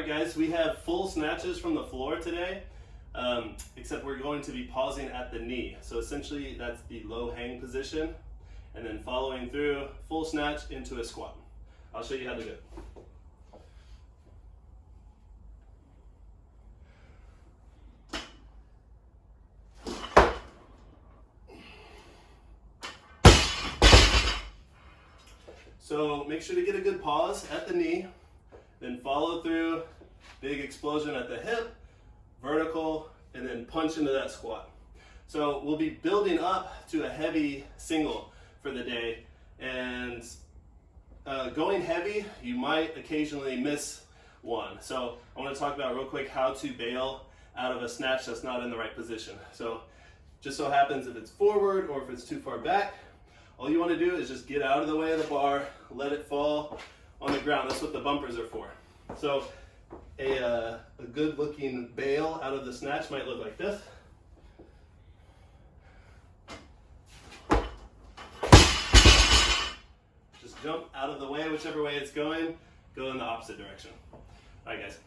Alright guys, we have full snatches from the floor today, except we're going to be pausing at the knee. So essentially that's the low hang position, and then following through, full snatch into a squat. I'll show you how to do it. So make sure to get a good pause at the knee, then follow through, big explosion at the hip, vertical, and then punch into that squat. So we'll be building up to a heavy single for the day, and going heavy, you might occasionally miss one. So I want to talk about real quick how to bail out of a snatch that's not in the right position. So just so happens if it's forward or if it's too far back, all you want to do is just get out of the way of the bar, let it fall on the ground. That's what the bumpers are for. So a good looking bail out of the snatch might look like this. Just jump out of the way, whichever way it's going, go in the opposite direction. All right guys.